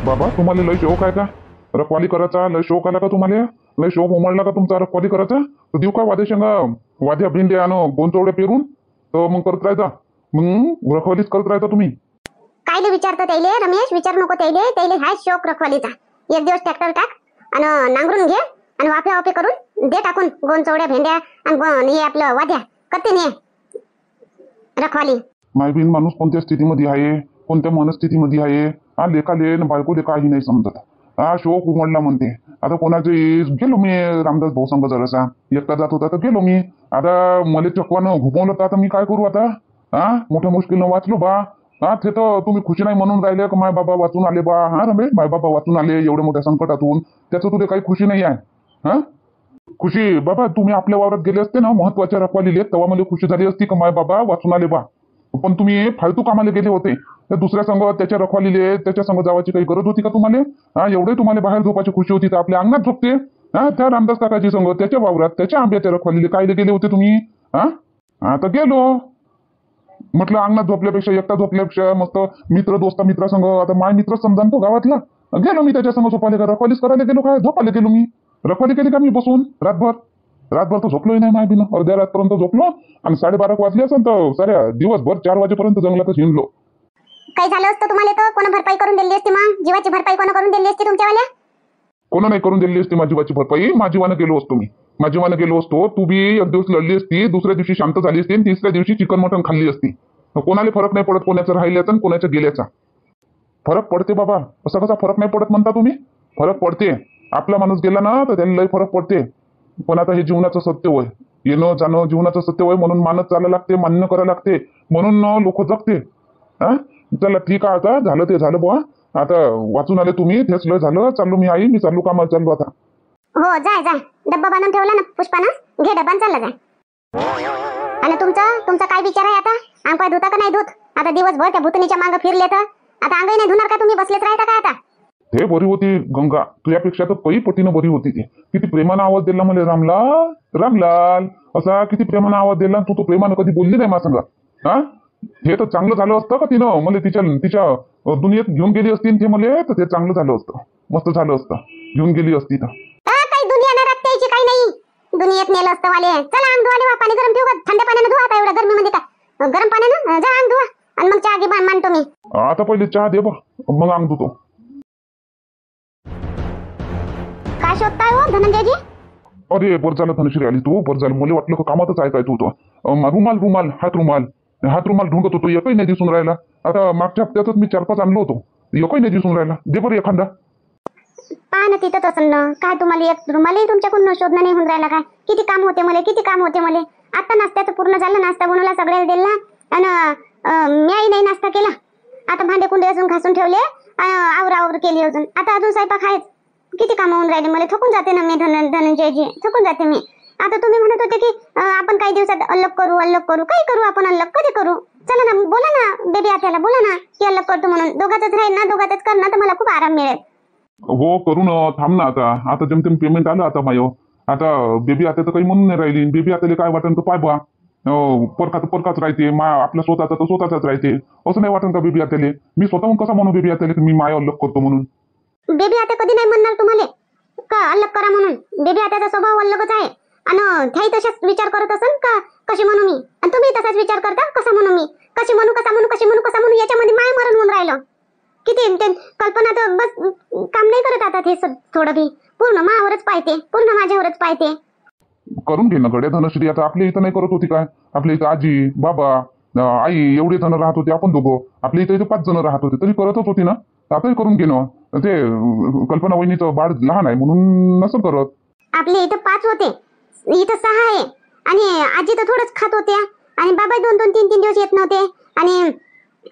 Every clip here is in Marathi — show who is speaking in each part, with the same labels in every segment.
Speaker 1: बाबा तुम्हाला लय शौक आहे का रखवाली करायचा? लय शौक आला का तुम्हाला? लय शौक उमडला का तुमचा रखवाली करायचा? तर देऊ का वाद्या शेंगा, वाद्या भिंड्या आणि गोंचवड्या पेरून? तर मग करत राहायचा, मग रखवालीच करत राहायचा तुम्ही.
Speaker 2: कायले विचारता त्याले रमेश? विचार नको त्याले. त्याले हाय शौक रखवालीचा. एक दिवस ट्रॅक्टर टाक आणि नांगरून घे आणि वाफे वाफे करून दे टाकून गोन चवड्या भेंड्या आणि हे आपलं वाद्या करते ने रखवाली.
Speaker 1: मायबीन माणूस कोणत्या स्थितीमध्ये आहे, कोणत्या मनस्थितीमध्ये आहे, हा लेखाले न बायकोले काही नाही समजत. हा शोक उमडला म्हणते. आता कोणाचे गेलो मी रामदास भाऊ संघ जरासा एकटा जात होता तर गेलो मी. आता मला चकवानं घुमवलं तर आता मी काय करू आता? हा मोठ्या मुश्किलनं वाचलो बा. हा ते तर तुम्ही खुशी नाही म्हणून राहिले का माय बाबा वाचून आले बा. हा रमेश, माय बाबा वाचून आले एवढ्या मोठ्या संकटातून, त्याचं तुला काही खुशी नाही आहे? हा खुशी बाबा तुम्ही आपल्या वावरात गेले असते ना महत्वाच्या रखवालीले, तेव्हा मला खुशी झाली असती का माय बाबा वाचून आले बा. पण तुम्ही फालतू कामाला गेले होते. तर दुसऱ्या संघ त्याच्या रखवालीले त्याच्या संघ जावायची काही गरज होती का तुम्हाला? हा एवढे तुम्हाला बाहेर झोपायची खुशी होती तर आपल्या अंगणात झोपते. हा त्या रामदास काकाची संघ त्याच्या वावरात त्याच्या आंब्याच्या रखवालीले कायले गेले होते तुम्ही? हा आता गेलो म्हटलं अंगणात झोपल्यापेक्षा एकटा झोपल्यापेक्षा मस्त मित्र दोस्त मित्रासंग, आता माय मित्र समजा तो गावातला, गेलो मी त्याच्या संग झोपाले का रखवालीच करायला गेलो काय? झोपायला गेलो मी. रखवाली केली का मी बसून रातभर? रातभर तर झोपलोही नाही माय बिन. अर्ध्या रातपर्यंत झोपलो आणि 12:30 वाजले असं तर साऱ्या दिवसभर 4 वाजेपर्यंत जंगलातच हिंडलो.
Speaker 2: काही झालं असतं तुम्हाला तर कोण भरपाई करून दिली असती? मग जीवाची भरपाई कोण करून दिली असती तुमच्यावाल्या?
Speaker 1: कोणा नाही करून दिली असती माझी जीवाची भरपाई? माझीवानं गेलो असतो मी. माझीवानं गेलो असतो. तू बी एक दिवस लढली असती, दुसऱ्या दिवशी शांत झाली असती आणि तिसऱ्या दिवशी चिकन मटन खाल्ली असती. कोणाला फरक नाही पडत कोणाचं राहिल्याचा आणि कोणाच्या गेल्याचा. फरक पडते बाबा. असा कसा फरक नाही पडत म्हणता तुम्ही? फरक पडते. आपला माणूस गेला ना तर त्याला लय फरक पडते. पण आता हे जीवनाचं सत्य होय. येणं जाणं जीवनाचं सत्य होय, म्हणून मानत चालायला लागते, मान्य करायला लागते, म्हणून लोक जगते. हा चला ठीक आहे, आता झालं ते झालं बुवा. आता वाचून आले तुम्ही, तेच लय झालं. चाललो मी आई, मी चाललो कामाला चाललो आता.
Speaker 2: हो जाय जाय. डब्बा बांधून ठेवला ना पुष्पानं, घे डब्बा चालला जाय. आणि तुमचा काय विचार आहे आता? अंग पाय धुता का नाही धुत? आता दिवसभर त्या भूतनीच्या मागं फिरले तर आता अंगही नाही धुणार का? तुम्ही बसलेच राहता का आता?
Speaker 1: हे बरी होती गंगा, तुझ्यापेक्षा तर काही पटीनं बरी होती ती. किती प्रेमानं आवाज दिला मला, रामलाल रामलाल असा किती प्रेमानं आवाज दिला. तू तो प्रेमानं कधी बोलली नाही माझ्या संग. हा हे तर चांगलं झालं असतं का तिनं मला तिच्या दुनियेत घेऊन गेली असती ते मला, तर ते चांगलं झालं असतं, मस्त झालं असतं. घेऊन गेली असती तर
Speaker 2: काही दुनिया ना राखतायची काही नाही. दुनियेत नेलं असतं वाले. चला अंग धुवाले, पाणी गरम ठेवू का? थंड पाण्यानं धुवा. आता एवढ्या गरमीमध्ये का गरम पाण्यानं जा अंग धुवा आणि मग चहा घे मांडतो मी.
Speaker 1: आता पहिले चहा दे बा, मग अंग धुतो.
Speaker 2: काय शोधताय हो धनंजयजी?
Speaker 1: अरे बरं झालं धनश्री आली तू, बरं झालं. मला वाटलं का कामातच आहे काय तू? तो रुमाल हात रुमाल ढुंढत होतो, एकही नाही दिसून राहिला. आता मागच्या हप्त्यातच मी 4-5 आणलो होतो, एकही नाही दिसून राहिला. दे बरं एखादा.
Speaker 2: पहा ना तिथंच असेल ना. काय तुम्हाला एक रुमालही तुमच्याकडून शोधणं नाही होऊन राहिला काय? किती काम होते मला. आता नाश्त्याचं पूर्ण झालं, नाश्ता बनवला, सगळ्याला दिला आणि मीही नाही नाश्ता केला. आता भांडे कुंडे अजून घासून ठेवले, आवरावर केली आता अजून स्वयंपाक आहेच. किती कामं होऊन राहिले मला. थकून जाते ना मी धनंजयजी, थकून जाते मी. आता तुम्ही म्हणत होते की आपण काही दिवसात अलग करू. काही करू आपण अलग, कधी करू? चला ना, बोला ना बेबी आत्याला, बोला ना की अलग करतो म्हणून. दोघातच राहील ना, दोघातच कर ना, तर मला खूप आराम मिळेल.
Speaker 1: हो करू ना, थांब ना. आता जेमतेम पेमेंट आलं आता मायो. आता बेबी आता तर काही म्हणून नाही राहिली. बेबी आताले काय वाटन तर पाय बा, परकाच राहते. आपल्या स्वतःचा तर स्वतःचाच राहते. असं नाही वाटन का बेबी आताले? मी स्वतःहून कसा म्हणू बेबी आताले की मी माय अलग करतो म्हणून?
Speaker 2: बेबी आता कधी नाही म्हणणार तुम्हाला का अलग करा म्हणून. बेबी आताचा स्वभाव अलगच आहे आणि त्याही तशाच विचार करत असन का कशी म्हणू मी, आणि तुम्ही तसाच विचार करता कसा म्हणू मी, कशी म्हणू याच्यामध्ये माय मरण होऊन राहिलं. किती कल्पना तर बस काम नाही करत आता. ते थोडं बी पूर्ण मायावरच पाहते, पूर्ण माझ्यावरच पाहते.
Speaker 1: करून घे ना गड्या धनश्री. आता आपल्या इथं नाही करत होती काय? आपल्या इथं आजी बाबा आई एवढे जण राहत होते, आपण दोघं. आपल्या इथं 5 जण राहत होते, तरी करतच होती ना. आताही करून घे ना. ते कल्पना वहिनीचं बाळ लहान आहे म्हणून नसं करत.
Speaker 2: आपले इथं 5 होते, इथं 6 आहे. आणि आजी तर थोडंच खात होत्या आणि बाबा 2-2, 3-3 दिवस येत नव्हते. आणि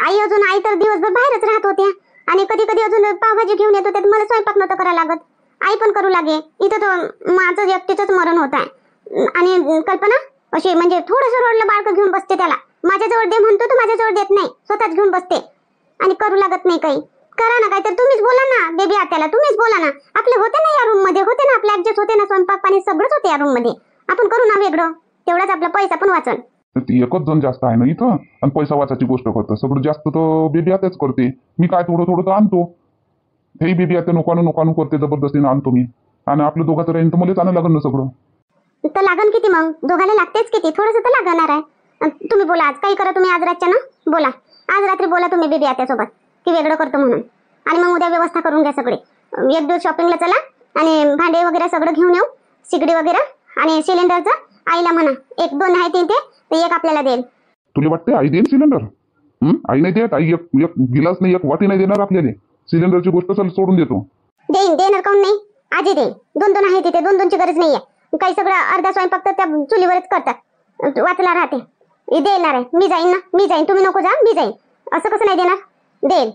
Speaker 2: आई तर दिवसभर बाहेरच राहत होत्या. आणि कधी अजून पावभाजी घेऊन येत होत्या. मला स्वयंपाक नव्हतं करायला लागत, आई पण करू लागे. इथं तर माझं एकटीच मरण होत आहे. आणि कल्पना अशी म्हणजे थोडंसं रोडला बाळक घेऊन बसते, त्याला माझ्याजवळ दे म्हणतो तर माझ्याजवळ देत नाही, स्वतःच घेऊन बसते आणि करू लागत नाही काही. करा ना काहीतरी, तुम्हीच बोला ना बेबी आत्याला, तुम्हीच बोला ना. आपले होते ना या रूम मध्ये, होते ना आपले ऍडजस्ट होते ना, स्वयंपाक पाणी सगळंच होते या रूम मध्ये. आपण करू ना वेगळं, तेवढाच आपला पैसा पण वाचन.
Speaker 1: एकच जण जास्त आहे ना इथं आणि पैसा वाचायची गोष्ट करतं. सगळं जास्त तर बेबी आत्याच करते. मी काय थोडं तर आणतो. हे बेबी आता नोकानं करते जबरदस्तीनं आणतो मी. आणि आपलं दोघाचं राहीन तर मलाच आणायला लागेल ना सगळं.
Speaker 2: तर लागन किती मग? दोघाला लागतेच किती, थोडंसं तर लागणार आहे. तुम्ही बोला आज काही करा तुम्ही आज रातच्या ना बोला. आज रात्री बोला तुम्ही बेबी आत्यासोबत की वेगळं करतो म्हणून. आणि मग उद्या व्यवस्था करून घ्या सगळे. एक दिवस शॉपिंगला चला आणि भांडे वगैरे सगळं घेऊन येऊ. सिगडी वगैरे आणि सिलेंडरचं आईला म्हणा 1-2 आहे ते तर एक आपल्याला देईल.
Speaker 1: तुला वाटते आई देईल सिलेंडर? आई नाही देत. आई एक गिलास नाही एक वाटी नाही देणार आपल्याला. सिलेंडरची गोष्ट चल सोडून देतो.
Speaker 2: देणार काऊन नाही? आजी देईल. 2-2 आहे तिथे 2-2ची गरज नाहीये. काही सगळं अर्धा स्वयंपाक तर त्या चुलीवरच करतात. वाचला राहते. देणार आहे मी जाईन ना मी जाईन तुम्ही नको जा मी जाईन. असं कसं नाही देणार? देईल.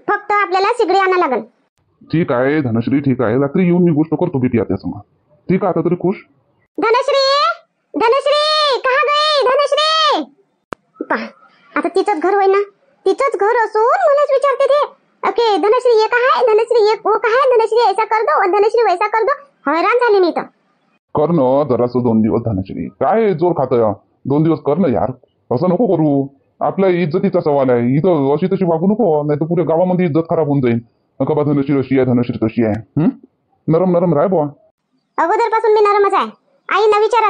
Speaker 2: फक्त आपल्याला सिगडी आणा लागेल.
Speaker 1: ठीक आहे धनश्री ठीक आहे. रात्री येऊन मी गोष्ट करतो बेटी आता संग. ठीक आहे आता तरी खुश.
Speaker 2: धनश्री कहा गई धनश्री? पहा आता तिचंच घर होय ना. तिचंच घर असून मलाच विचारते ते ओके धनश्री ये कहा है धनश्री ये वो कहा है धनश्री ऐसा कर दो धनश्री वैसा कर दो. हैरान झाले मी तर.
Speaker 1: कर ना जरासं 2 दिवस धनश्री. काय जोर खातोय 2 दिवस कर ना यार. असं नको करू. आपल्या इज्जतीचा सवाल आहे. इथं अशी तशी वागू नको नाही तर पुऱ्या गावामध्ये इज्जत खराब होऊन जाईल. नका बा धनश्री अशी आहे धनश्री तशी आहे. नरम राय बुवा.
Speaker 2: अगोदरपासून मी नरमच आहे. आईना विचारा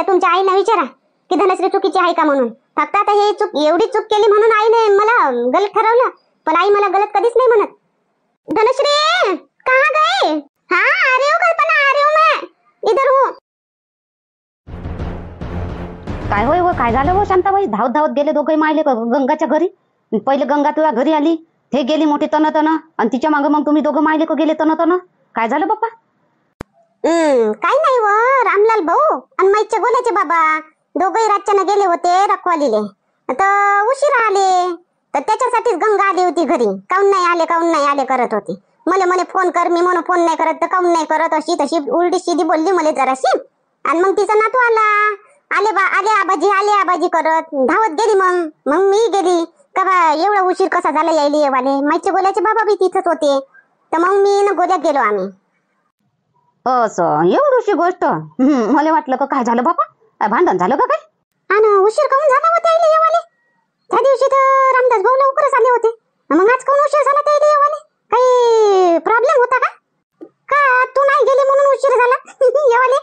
Speaker 2: तुमच्या आईना विचारा की धनश्री चुकीची आहे का म्हणून. फक्त आता हे एवढी चूक केली म्हणून आईने मला गलत ठरवलं. पण आई मला गलत कधीच नाही म्हणत. धनश्री कहाँ गए? हाँ आ रही हूँ कल्पना आ रही हूँ मैं इधर हूँ.
Speaker 3: काय होय व काय झालं व शांताबाई? धावत गेले दोघे मायले गंगाच्या घरी. पहिले गंगा तुझ्या घरी आली हे गेली मोठी तन आणि तिच्या मागे मग तुम्ही दोघं मायले गेले तन. काय झालं बाप्पा?
Speaker 2: काही नाही व रामलाल भाऊ आणि माईच्या गोल्याचे बाबा दोघही रातच्यानं गेले होते रखवालीले. तर उशिरा आले तर त्याच्यासाठीच गंगा आली होती घरी. काऊन नाही आले करत होती. मला फोन कर मी म्हणून फोन नाही करत तर काऊन नाही करत अशी तशी उलटी सीधी बोलली मला जराशी. आणि मग तिचा नातू आला आले आबाजी करत धावत गेली. मग मी गेली का बा एवढा उशीर कसा झाला यायले वाले. माईच्या गोल्याचे बाबा बी तिथंच होते तर मग मी न गोल्यात गेलो आम्ही.
Speaker 3: असं एवढीशी गोष्ट? मला वाटलं का काय झालं बाबा? भांडण झालं का काय?
Speaker 2: आणि उशीर काऊन झाला होता यायले येवाले? त्या दिवशी तर रामदास भाऊ लवकरच आले होते. मग आज काऊन उशीर झाला त्या येवाले? काही प्रॉब्लेम होता का? का तू नाही गेली म्हणून उशीर झाला येवाले?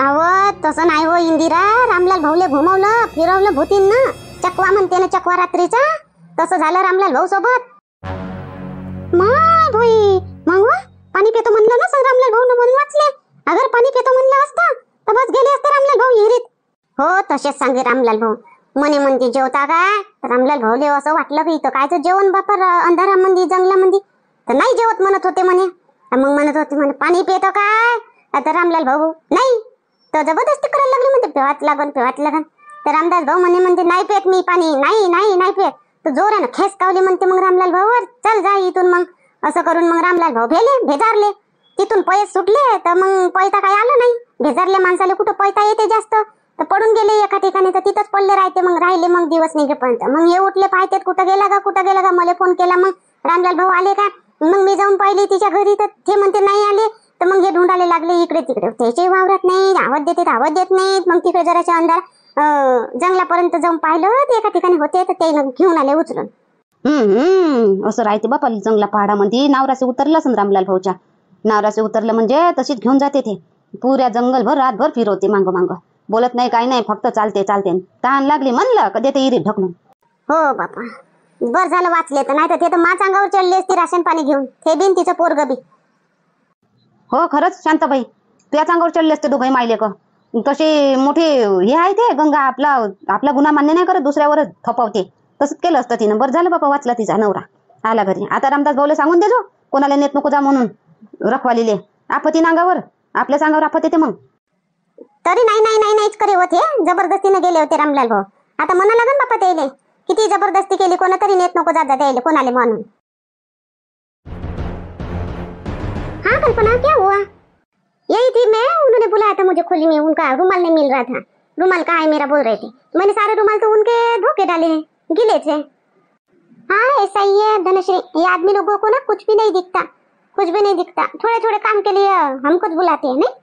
Speaker 2: अव तसं नाही हो इंदिरा. रामलाल भाऊले घुमवलं फिरवलं भूतीन ना. चकवा म्हणते ना चकवा रात्रीचा. तसं झालं रामलाल भाऊ सोबत. माय भोई मग पाणी पितो म्हणलं ना सांग रामलाल भाऊ म्हणून वाचले. अगर पाणी पितो म्हणलं असतं तर बस गेले असते रामलाल भाऊ विहिरीत. हो तसेच सांगे रामलाल भाऊ. म्हणते जेवता काय? रामलाल भाऊले असं वाटलं की इथं कायचं जेवण बापर अंधारामध्ये जंगलामध्ये तर नाही जेवत म्हणत होते म्हणे. मग म्हणत होते म्हणे पाणी पितो काय? आता रामलाल भाऊ नाही तर जबरदस्ती करायला लागली म्हणते पेवात लागन. तर रामदास भाऊ म्हणते नाही पेत मी पाणी नाही पेत. तर जोरानं खेस कावली म्हणते मग रामलाल भाऊवर चल जा इथून. मग असं करून मग रामलाल भाऊ भेजारले. तिथून पैसे सुटले तर मग पैसा काही आलं नाही. भेजारले माणसाला कुठं पैसा येते जास्त तर पडून गेले एका ठिकाणी तर तिथंच पडले राहिले मग दिवस निघेपर्यंत. मग हे उठले पाहते कुठं गेला का मला फोन केला. मग रामलाल भाऊ आले का? मग मी जाऊन पाहिले तिच्या घरी तर ते म्हणते नाही आले. तर मग हे ढूंढायला लागले इकडे तिकडे. त्याच्याही वावरात नाही आवाज देत नाहीत. मग तिकडे जराच्या अंधार जंगलापर्यंत जाऊन पाहिलं ते एका ठिकाणी होते तर ते घेऊन आले उचलून.
Speaker 3: असं राहते बापा जंगला पहाडामध्ये. नावरासे उतरलं असं रामलाल भाऊच्या. नावरासे उतरलं म्हणजे तशीच घेऊन जाते ते. पुऱ्या जंगलभर रातभर फिरवते मांग बोलत नाही काही नाही फक्त चालते. तहान लागली म्हणलं का देते इरीत ढकलून.
Speaker 2: हो बापा बर झालं वाचले तर नाही तर ते तर माच अंगावर चढली असती राशन पाणी घेऊन. ते बिन तिचं पोरग बी.
Speaker 3: हो खरंच शांताबाई तुझ्या अंगावर चढले असते दोघे मायले का. तशी मोठी हे आहे ते गंगा आपला गुन्हा मान्य नाही करत दुसऱ्यावरच थपवते. तसंच केलं असतं तिनं. बरं झालं बापा वाचला तिचा नवरा आला घरी. आता रामदास भाऊला सांगून देजो कोणाला नेत नको जा म्हणून. रखवालीले आपत्ती अंगावर आपल्याच अंगावर आपत येते. मग
Speaker 2: तरी नाहीच करे होते. जबरदस्तीने गेले होते रामलाल भाऊ. आता म्हणा लागन बापा त्याले किती जबरदस्ती केली. कोणा तरी नेत नको जा द्यायला कोणाले म्हणून. हाँ कल्पना क्या हुआ? यही थी मैं. उन्होंने बुलाया था मुझे खोली में. उनका रुमाल नहीं मिल रहा था. रुमाल कहाँ है मेरा बोल रहे थे. मैंने सारे रुमाल तो उनके धोखे डाले हैं गिले थे. हाँ ऐसा ही है धनश्री. ये आदमी लोगों को ना कुछ भी नहीं दिखता. थोड़े काम के लिए हमको बुलाते हैं नहीं.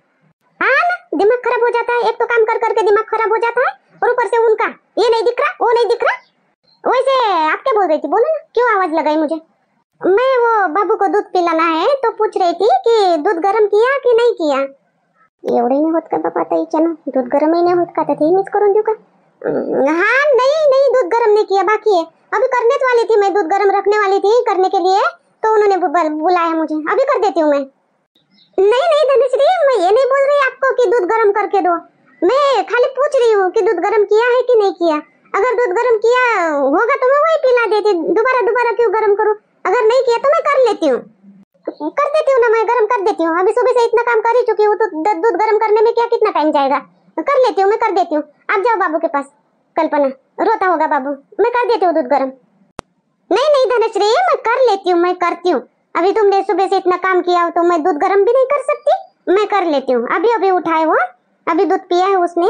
Speaker 2: हाँ ना दिमाग खराब हो जाता है. एक तो काम कर करके दिमाग खराब हो जाता है और ऊपर से उनका ये नहीं दिख रहा वो नहीं दिख रहा. वैसे आप क्या बोल रही थी बोलो ना. क्यों आवाज लगाई मुझे? मैं वो बाबू को दूध पिलाना है तो पूछ रही थी कि दूध गर्म किया कि नहीं किया. एवढे नाही होत का बाबा आता हिच्यानं? दूध गरम ही नाही होत का? तर मीच करून देऊ का? हाँ नहीं नहीं, दूध गरम नहीं किया, बाकी है. अभी करने वाली थी मैं, दूध गरम रखने वाली थी करने के लिए, तो उन्होंने बुलाया मुझे. अभी कर देती हूँ मैं. नहीं नहीं धनुश्री, मैं ये नहीं बोल रही आपको कि दूध गरम करके दो. मैं खाली पूछ रही हूँ कि दूध गरम किया है कि नहीं किया. अगर दूध गरम किया होगा तो मैं वही पिला देती. दोबारा क्यों गरम करूँ? अगर नहीं किया तो मैं कर लेती हूँ. कर देती हूँ ना, मैं गरम कर देती हूँ. अभी सुबह से इतना काम कर ही चुकी हूँ, तो दूध गरम करने में क्या कितना टाइम जाएगा? कर लेती हूँ, मैं कर देती हूँ. आप जाओ बाबू के पास. कल्पना, रोता होगा बाबू, मैं कर देती हूँ दूध गरम. नहीं नहीं धनश्री, मैं कर लेती हूँ, मैं करती हूँ. अभी तुमने सुबह से इतना काम किया हो तो मैं दूध गरम भी नहीं कर सकती? मैं कर लेती हूँ. अभी अभी उठाए वो, अभी दूध पिया है उसने,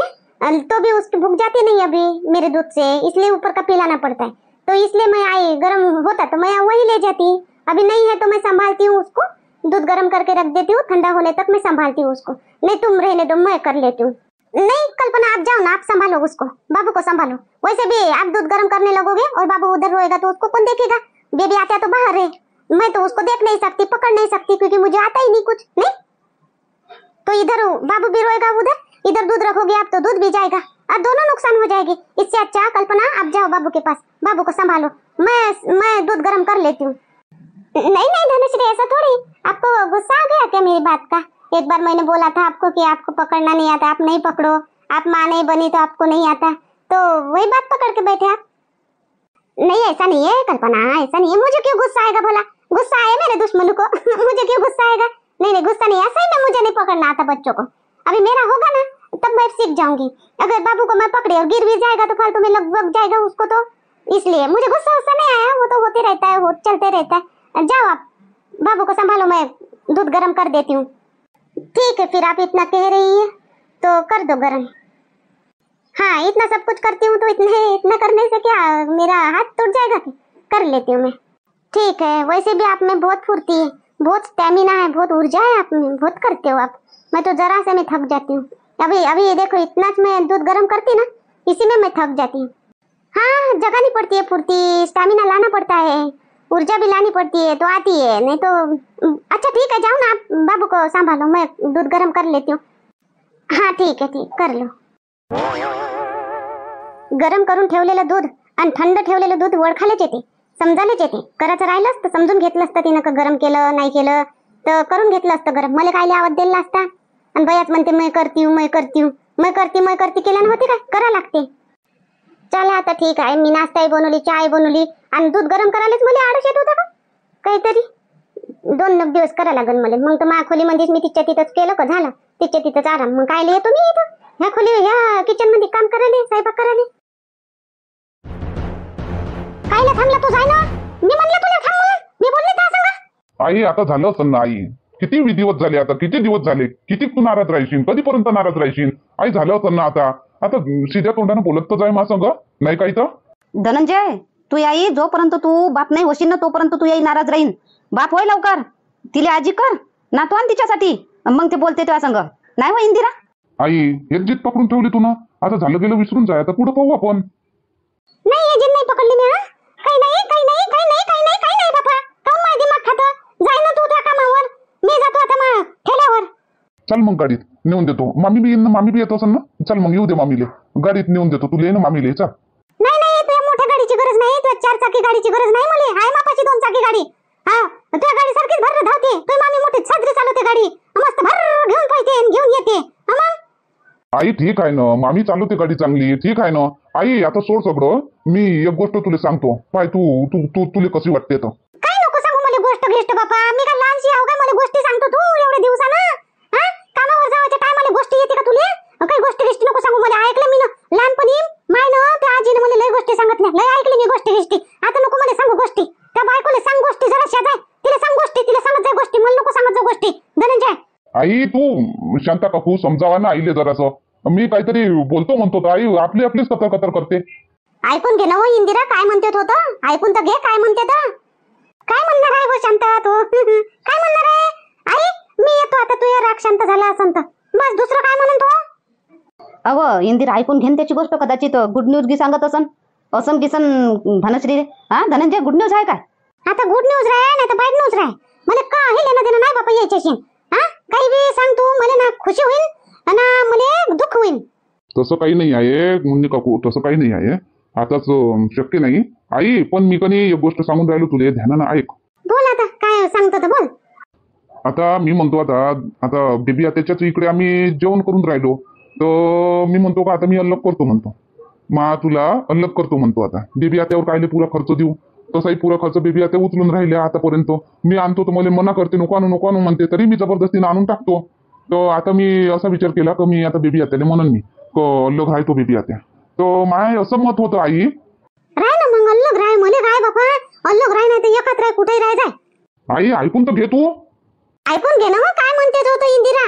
Speaker 2: तो भी उसकी भूख जाती नहीं अभी मेरे दूध से, इसलिए ऊपर का पिलाना पड़ता है. तो इसलिए मैं आई. गरम होता तो मैं वही ले जाती. अभी नहीं है तो मैं संभालती हूँ उसको. दूध गरम करके रख देती हूँ, ठंडा होने तक मैं संभालती हूँ उसको. नहीं तुम रहने दो, मैं कर लेती हूँ. नहीं कल्पना, आप जाओ ना, आप संभालो उसको, बाबू को संभालो. वैसे भी आप दूध गरम करने लगोगे और बाबू उधर रोएगा तो उसको कौन देखेगा? बेबी आता है तो बाहर है. मैं तो उसको देख नहीं सकती, पकड़ नहीं सकती, क्योंकि मुझे आता ही नहीं कुछ. नहीं तो इधर बाबू भी रोएगा, उधर इधर दूध रखोगे आप तो दूध भी जाएगा और दोनों नुकसान हो जाएगी. इससे अच्छा कल्पना आप जाओ बाबू के पास, बाबू को संभालो. मैं दूध गरम कर लेती हूँ. नहीं नहीं धनुश्री, ऐसा थोड़ी. आपको गुस्सा आ गया क्या मेरी बात का? एक बार मैंने बोला था आपको कि आपको पकड़ना नहीं आता, आप नहीं पकड़ो. आप माँ नहीं बनी तो आपको नहीं आता, तो वही बात पकड़ के बैठे आप. नहीं ऐसा नहीं है कल्पना, ऐसा नहीं है. मुझे क्यों गुस्सा आएगा? बोला गुस्सा आया मेरे दुश्मन को. मुझे क्यों गुस्सा आएगा? नहीं नहीं गुस्सा नहीं. ऐसा ही में मुझे नहीं पकड़ना आता बच्चों को. अभी मेरा होगा ना तब मैं सीख जाऊंगी. अगर बाबू को मैं पकड़े और गिर भी जाएगा तो फालतू में लग जाएगा उसको. तो इसलिए मुझे गुस्सा नहीं आया. वो तो होते रहता है, वो चलते रहता है. जाओ आप बाबू को संभालो, मैं दूध गरम कर देती हूँ. ठीक है, फिर आप इतना कह रही है तो कर दो गरम. हाँ इतना सब कुछ करती हूँ तो इतना करने से क्या मेरा हाथ टूट जाएगा? कर लेती हूँ मैं. ठीक है, वैसे भी आप में बहुत फुर्ती है, बहुत स्टेमिना है, बहुत ऊर्जा है आप में, बहुत करते हो आप. मैं तो जरा से मैं थक जाती हूँ. अभी देखो इतना मैं दूध गरम करती ना, इसी में मैं थक जाती हूँ. हाँ जगानी पड़ती है फुर्ती, स्टेमिना लाना पड़ता है, ऊर्जा भी लानी पड़ती है तो आती है. नहीं तो अच्छा ठीक है, जाओ ना आप बाबू को संभालो, मैं दूध गरम कर लेती हूँ. हाँ ठीक है, ठीक कर लो. गरम करून ठेवलेलं दूध आणि थंड ठेवलेलं दूध वळखालेच येते, समजायलाच येते. करायचं राहिलंच तर समजून घेतलं असतं तिनं का गरम केलं नाही केलं तर करून घेतलं असतं गरम. मला काय आवाज दिला असता? आणि बयाच म्हणते मैं करती हूँ मैं करती केल्यानं होते काय? करा लागते. चला आता ठीक आहे, मी नाश्ताही बनवली, चाय बनवली आणि दूध गरम करायलाच मला आळस येत होता का काहीतरी. 2 दिवस करा लागेल मला. मग तर माझ्या खोलीमध्येच मी तिच्या तिथंच केलं का झालं, तिच्या तिथंच आराम. मग काय येतो मी इथं ह्या ह्या किचन मध्ये काम करायला, स्वयंपाक करायला. कायला थांबला तू? जाय ना, मी म्हणलं तुला थांब म्हणून. मी बोलले त्या संग.
Speaker 1: आई आता झालं असं ना आई. किती दिवस झाले आता, किती दिवस झाले, किती तू नाराज राहशील, कधीपर्यंत नाराज राहशील? आई झालं असं ना आता. आता सीध्या तोंडानं बोलत तर जाय मा संग, नाही काही तर.
Speaker 3: धनंजय, तू आई जोपर्यंत तू बाप नाही होशील ना तोपर्यंत तू आई नाराज राहीन. बाप होय लवकर, तिला आजी कर नातू आण तिच्यासाठी, मग ते बोलते तुझ्या संग. नाही हो इंदिरा?
Speaker 1: आई एक जीत पकडून ठेवली तू ना, आता झालं गेलं विसरून जाय. आता पुढे पाहू आपण.
Speaker 2: नाही हे जिन नाही पकडली मी. काही नाही बाबा. काऊन माझी दिमाग खातं? जाय ना तू त्या कामावर, मी जातो आता मग ठेल्यावर.
Speaker 1: चल मग गाडीत नेऊन देतो. मामी बी येईन ना, मामी बी येत असेल ना. चल मग येऊ दे मामीले, गाडीत नेऊन देतो. तुला ये ना मामीले. चल.
Speaker 2: नाही तुझ्या मोठ्या गाडीची गरज नाही, तुझ्या 4 चाकी गाडीची गरज नाही मला. आहे मापाची 2 चाकी गाडी. हा तुझ्या गाडी सारखीच भर धावते. तुझी मामी मोठी साजरी चालवते गाडी, मस्त भर घेऊन पळते घेऊन येते.
Speaker 1: आई ठीक आहे ना, मामी चालवते गाडी चांगली, ठीक आहे ना. आई आता सोड सगळं, मी एक गोष्ट तुला सांगतो. पाय तू तू तू तुला कशी वाटते तर.
Speaker 2: काय नको सांगू मला गोष्ट बापा. मी काय लहानशी आहो काय मला गोष्टी सांगतो तू एवढ्या दिवसानं? हा कामावर जायच्या टायमाला गोष्टी येते का तुला? काही गोष्टी नको सांगू मला. ऐकलं मी ना लहानपणी माय ना त्या आजीने मला लय गोष्टी सांगितल्या, लय ऐकली मी गोष्टी. आता नको मला सांगू गोष्टी. त्या बायकोला सांग गोष्टी, जरा शेजाय तिला सांग गोष्टी, तिला सांगत जाय गोष्टी, मला नको सांगत जाऊ गोष्टी. धनंजय
Speaker 1: आई तू शांता काकू समजावा ना आईले जरासं. मी काहीतरी बोलतो म्हणतो तर आई आपलीच कतर करते.
Speaker 2: ऐकून घे ना हो इंदिरा, काय म्हणते होतं? ऐकून तर घे काय म्हणते तर. काय म्हणणार आहे वो शांता तू? काय म्हणणार आहे? आई मी येतो आता, तू राग शांत झाला असन तर बस, दुसरं काय म्हणून तो.
Speaker 3: अव इंदिरा ऐकून घेन त्याची गोष्ट. कदाचित गुड न्यूज गी सांगत असन गिसन धनश्री. हा धनंजय गुड न्यूज आहे काय?
Speaker 2: आता गुड न्यूज राह नाही तर बॅड न्यूज राह, मला काही लेणं देणं नाही बापा याच्याशी. हा काही बी सांग तू, मला ना खुशी होईल ना मला दुःख होईल.
Speaker 1: तसं काही नाही आहे मुन्नी काकू, तसं काही नाही आहे. आताच शक्य नाही आई. पण मी कधी एक गोष्ट सांगून राहिलो तुले, ध्यानानं ऐक.
Speaker 2: बोल आता काय सांगतो तर बोल.
Speaker 1: आता मी म्हणतो आता बेबी आत्याच्याच इकडे आम्ही जेवण करून राहिलो, तर मी म्हणतो का आता मी अलग करतो म्हणतो. तुला अलग करतो म्हणतो. आता बेबी आत्यावर कायले पुरा खर्च देऊ, तसाही पुरा खर्च बेबी आत्या उचलून राहिले आतापर्यंत. मी आणतो तर मला मना करते, नको आणू म्हणते, तरी मी जबरदस्तीने आणून टाकतो. तर आता मी असा विचार केला की मी आता बेबी आत्याला म्हणून मी अलग राहतो बेबी आत्या. तर माय असं मत होतं आई.
Speaker 2: राह ना मग अलग राह, मला राह बापा अलग राह, नाही तर एकात राह, कुठेही राह जाय.
Speaker 1: आई ऐकून तर घे तू.
Speaker 2: ऐकून घे ना मग काय म्हणते तो इंदिरा.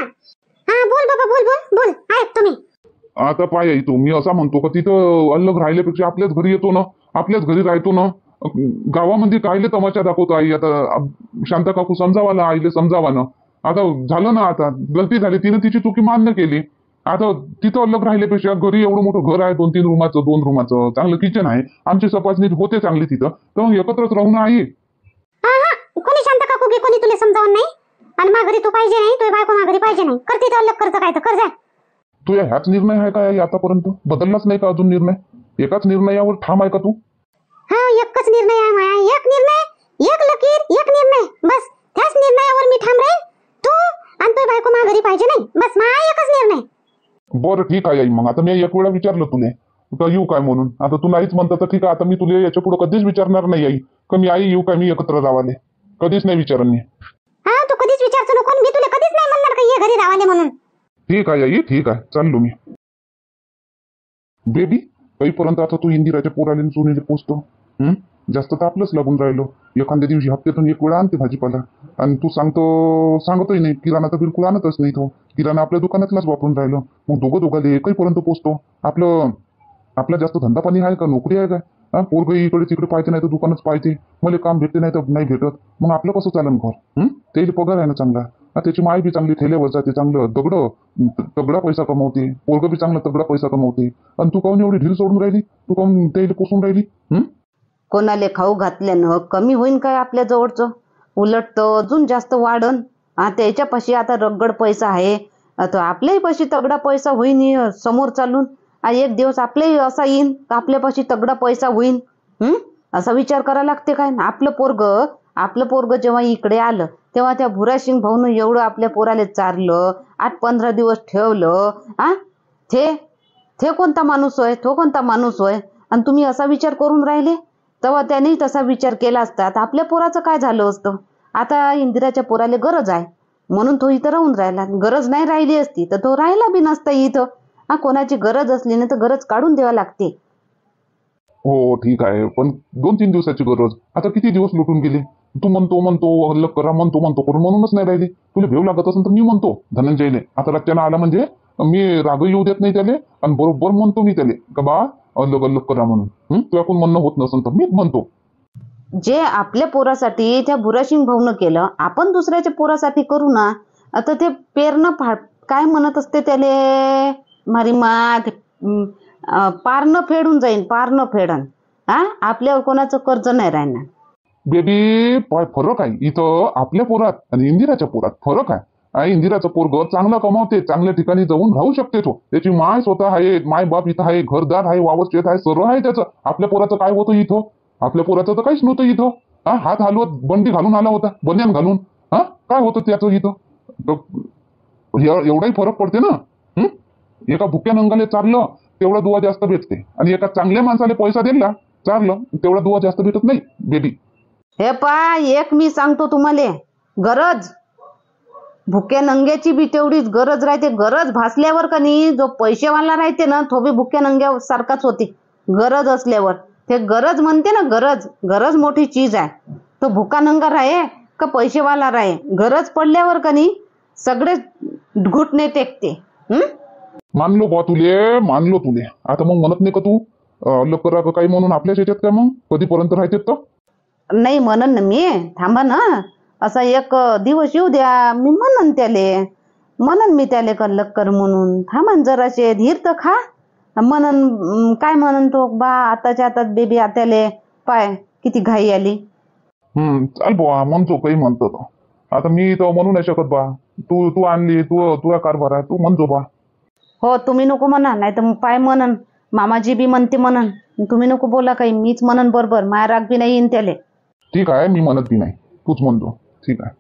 Speaker 2: हा बोल बाबा बोल बोल बोल ऐक तुम्ही.
Speaker 1: आता पाय आई तू, मी असा म्हणतो का तिथं अलग राहिल्यापेक्षा आपल्याच घरी येतो ना, आपल्याच घरी राहतो ना. गावामध्ये कायले तमाशा दाखवतो आई. आता शांता काकू समजावा ना आईले, समजावा ना. आता झालं ना, आता गलती झाली, तिने तिची चुकी मान्य केली. आता तिथं अलग राहिल्यापेक्षा घरी एवढं मोठं घर आहे, 2-3 रूमाचं 2 रूमाचं चांगलं किचन आहे, आमची सपासणी होते चांगली तिथं, तर मग एकत्रच राहू ना आई.
Speaker 2: हा हा कोणी शांत काकू की कोणी तुला समजावून नाही. आणि माघारी तू पाहिजे नाही, तुझी बायको माघारी पाहिजे नाही, करते तर अलग करतं काय तर कर जाय.
Speaker 1: तुझ्या ह्याच निर्णय आहे का आई आतापर्यंत? बदललाच नाही का अजून निर्णय? एकाच निर्णयावर ठाम आहे का तू?
Speaker 2: हा एकच निर्णय आहे माया, एक निर्णय, एक लकीर, एक निर्णय, बस त्याच निर्णयावर मी ठाम राहील. तू आणि तुझी बायको माघारी पाहिजे नाही, बस माया एकच निर्णय.
Speaker 1: बरं ठीक आहे आई. मग आता मी एक वेळा विचारलं तुले का येऊ काय म्हणून, आता तू नाहीच म्हणता तर ठीक आहे. आता मी तुला याच्या पुढे कधीच विचारणार नाही आई का मी आई येऊ काय, मी एकत्र रावाले कधीच नाही विचारन मी.
Speaker 2: हा तू कधीच विचारतो नको, मी तुला कधीच नाही म्हणणार का ये घरी रावाले म्हणून.
Speaker 1: ठीक आहे आई, ठीक आहे, चाललो मी. बेबी काहीपर्यंत आता तू इंदिराच्या पोराले सोनीले पोचतो. जास्त तर आपलंच लागून राहिलो. एखाद्या दिवशी हप्त्यातून एक वेळा आणते भाजीपाला, आणि तू सांगतोय नाही. किराणा तर बिलकुल आणतच नाही तो. किराणा आपल्या दुकानातलाच वापरून राहिलो. मग दोघांले काहीपर्यंत पोचतो. आपला जास्त धंदा पाणी आहे का, नोकरी आहे काय? पोरग इकडे तिकडे पाहिजे, नाही तर दुकानच पाहिजे. मला काम भेटते नाही तर नाही भेटत. मग आपलं कसं चालन घर? त्याला पगार आहे ना चांगला. त्याची माय बी चांगली ठेल्यावर जाते, चांगलं तगडा पैसा कमवते. पोरग बी चांगला तगडा पैसा कमवते. आणि तू काहून एवढी ढील सोडून राहिली? तू काहून त्याला पोसून राहिली?
Speaker 3: कोणाले खाऊ घातल्यानं कमी होईन काय आपल्या जवळचं? उलट तर अजून जास्त वाढन. त्याच्यापाशी आता रगड पैसा आहे, आता आपल्याही पाशी तगडा पैसा होईन समोर चालून. एक दिवस आपल्याही असा येईन आपल्यापाशी तगडा पैसा होईन. असा विचार करायला लागते काय? आपलं पोरग जेव्हा इकडे आलं तेव्हा त्या भुरासिंग भाऊनं एवढं आपल्या पोराला चारलं, 8-15 दिवस ठेवलं. ते कोणता माणूस होय? तो कोणता माणूस होय? आणि तुम्ही असा विचार करून राहिले. तेव्हा त्याने तसा विचार केला असता तर आपल्या पोराचं काय झालं असतं? आता इंदिराच्या पोराला गरज आहे म्हणून तो इथं राहून राहिला. गरज नाही राहिली असती तर तो राहिला बी नसता इथं. कोणाची गरज असली ना तर गरज काढून द्यावा लागते.
Speaker 1: हो ठीक आहे, पण 2-3 दिवसाची गरज. आता किती दिवस लुटून गेले? तू म्हणतो अलग करा, म्हणतो करून म्हणूनच नाही राहिले. तुला भेव लागत असेल तर मी म्हणतो धनंजयले. आता रच्च्यानं आला म्हणजे मी राग येऊ देत नाही त्याले, आणि बरोबर म्हणतो मी त्याले का बा अलग करा म्हणून. तुझ्याकडून म्हणणं होत नसेल तर मीच म्हणतो.
Speaker 3: जे आपल्या पोरासाठी त्या भुरासिंग भाऊनं केलं, आपण दुसऱ्याच्या पोरासाठी करू ना. आता ते पेरणं काय म्हणत असते त्याले मारी मा, पारणं फेडून जाईन, पारणं फेडन. आपल्यावर कोणाचं कर्ज नाही राहणार.
Speaker 1: बेबी फरक आहे इथं आपल्या पोरात आणि इंदिराच्या पोरात फरक आहे. इंदिराचं पोरग चांगला कमावते, चांगल्या ठिकाणी जाऊन राहू शकते. तो त्याची माय स्वतः आहे, माय बाप इथं आहे, घरदार आहे, वावर शेत आहे, सर्व आहे त्याचं. आपल्या पोराचं काय होतं इथं? आपल्या पोराचं तर काहीच नव्हतं इथं. हात हलवत बंडी घालून आला होता, बन्यान घालून. काय होतं त्याचं इथं? एवढाही फरक पडते ना. एका भुक्या नंगाले चारलं तेवढा दुवा जास्त भेटते, आणि एका चांगल्या माणसाला पैसा दिला चारलं तेवढा दुवा जास्त भेटत नाही बेबी.
Speaker 3: हे एक मी सांगतो तुम्हाला, गरज भुक्या नंग्याची बी तेवढीच गरज राहते. गरज भासल्यावर का नाही, जो पैसेवाला राहते ना तो बी भुक्या नंग्या सारखाच होते. गरज असल्यावर ते गरज म्हणते ना, गरज मोठी चीज आहे. तो भुका नंगा राहे का पैसेवाला राहे, गरज पडल्यावर का नाही सगळे घुटणे टेकते.
Speaker 1: मानलो तुले. आता मग म्हणत नाही का तू अलग करा काही म्हणून आपल्याच याच्यात? काय मग कधीपर्यंत राहते तर?
Speaker 3: नाही म्हणन ना मी, थांबा ना. असा एक दिवस येऊ द्या, मी म्हणन मी त्याले अलग कर म्हणून. थांबा जराशे धीर तर खा. काय म्हणन तो बा आताच्या आताच बेबी आत्याले पाय किती घाई आली.
Speaker 1: चाल बुवा म्हणतो काही म्हणतो तो. आता मी तर म्हणू नाही शकत बा. तू तू आणली तुझा कारभार आहे, तू म्हणतो बा.
Speaker 3: हो तुम्ही नको म्हणा, नाही तर पाय म्हणन मामाजी बी म्हणते म्हणन. तुम्ही नको बोला काही, मीच म्हणन बरोबर, माया राग बी नाही येईन त्याले.
Speaker 1: ठीक आहे, मी म्हणत बी नाही, तूच म्हणतो. ठीक आहे.